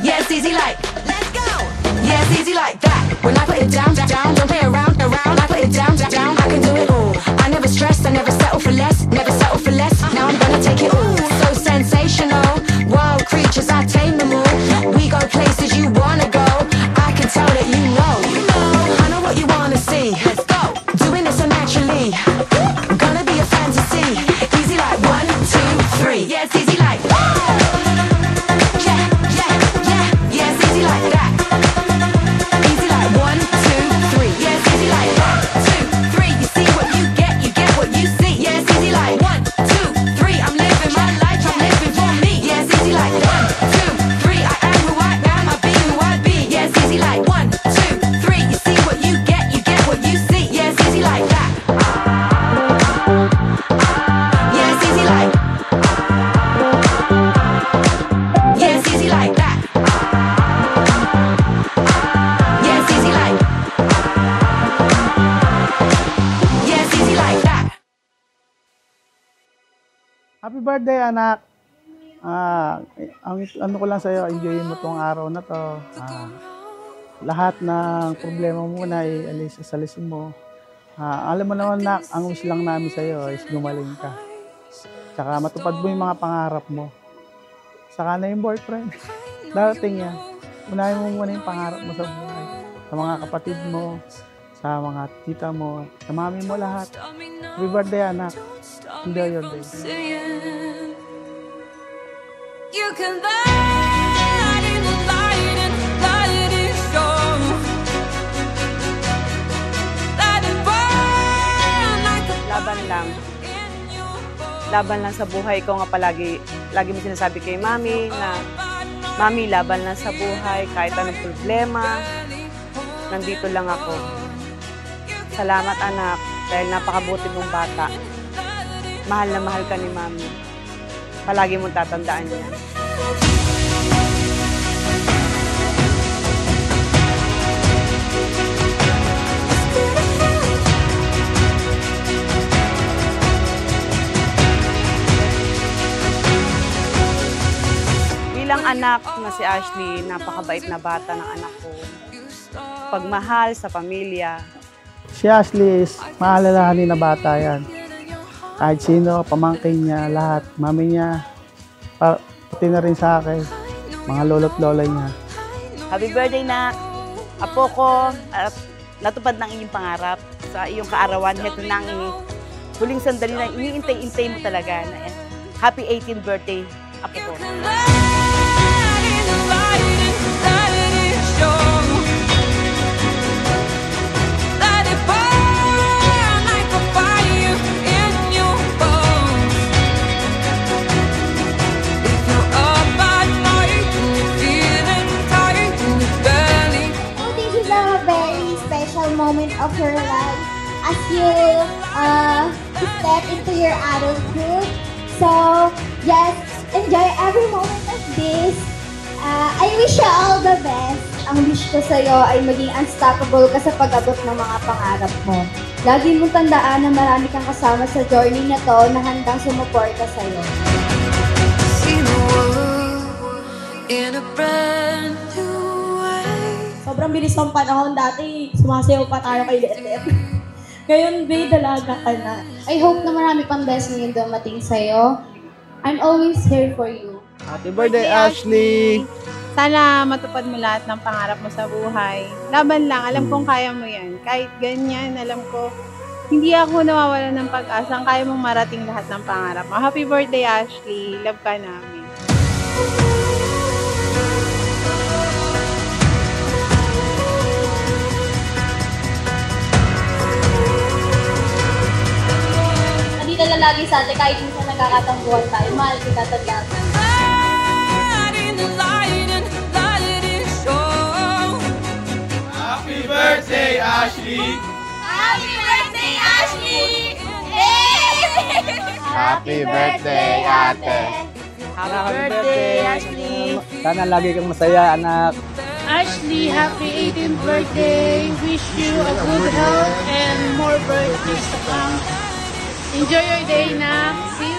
Yeah, it's easy like, let's go. Yeah, it's easy like that. When I put it down, down, don't play around. I put it down, down, I can do it all. I never stress, I never settle for less. Never settle for less, now I'm gonna take it all. So sensational, wild creatures, I tame them all. We go places you wanna go. I can tell that you know. I know what you wanna see. Let's go. Doing it so naturally. Gonna be a fantasy. Easy like 1, 2, 3. Yeah, it's easy like. Yeah, it's easy like that. Easy like 1, 2, 3. Yeah, it's easy like 1, 2, 3. You see what you get what you see. Yeah, it's easy like 1, 2, 3. I'm living my life, I'm living for me. Yeah, it's easy like 1, 2, 3. I am who I am, I be who I be. Yeah, it's easy like 1, 2, 3. You see what you get what you see. Yeah, it's easy like that. Yeah, it's easy like. Yeah, it's easy like that. Yeah, it's easy like. Yeah, it's easy like that. Happy birthday, anak! Ang ano ko lang sa'yo, enjoyin mo tong araw na to. Lahat ng problema mo na salisin mo. Alam mo naman, nak, ang wish lang namin sa'yo is gumaling ka. Tsaka matupad mo yung mga pangarap mo. Saka na yung boyfriend. Darating yan. Unahin mo muna yung pangarap mo sa buhay. Sa mga kapatid mo, sa mga tita mo, sa mami mo lahat. Happy birthday, anak. Enjoy your day. You can light in the light and light is shown. Let it burn like a Laban lang. Laban lang sa buhay ko nga palagi. Lagi mo sinasabi kay Mami na, Mami, laban lang sa buhay. Kahit anong problema, nandito lang ako. Salamat, anak, dahil napakabuti mong bata. Mahal na mahal ka ni Mami. Palagi mong tatandaan yan. Bilang anak na si Ashley, napakabait na bata ng anak ko. Pagmahal sa pamilya. Si Ashley is maalalahanin na bata yan. Kahit sino, pamangkin niya, lahat, mami niya, pati na rin sa akin, mga lolo't lola niya. Happy birthday, nak! Apo ko, natupad ng iyong pangarap sa iyong kaarawan. Ito na ang huling sandali na iniintay-intay mo talaga. Happy 18th birthday, apo ko. Moment of your life as you step into your adulthood. So yes, enjoy every moment of this. I wish you all the best. Ang wish ko sa'yo ay maging unstoppable ka sa pag-abot ng mga pangarap mo. Lagi mong tandaan na marami kang kasama sa journey na to na handang sumuporta sa'yo. Sobrang bilis ng panahon. Dati, sumasayaw pa tayo kay Let. Ngayon, babe, dalaga ka na. I hope na marami pang blessing yung dumating sa'yo. I'm always here for you. Happy birthday, Ashley! Sana matupad mo lahat ng pangarap mo sa buhay. Laban lang, alam kong kaya mo yan. Kahit ganyan, alam ko, hindi ako nawawalan ng pag-asa. Kaya mong marating lahat ng pangarap mo. Happy birthday, Ashley. Love ka namin. Nandito na lagi sa atin kahit minsan nagkakatambuhan tayo. Mahal kita talaga. Happy birthday, Ashley! Happy birthday, Ashley! Hey! Happy birthday, ate! Happy birthday, Ashley! Sana lagi kang masaya, anak. Ashley, happy 18th birthday. Wish you a good health and more birthdays to come. Enjoy your day na. See you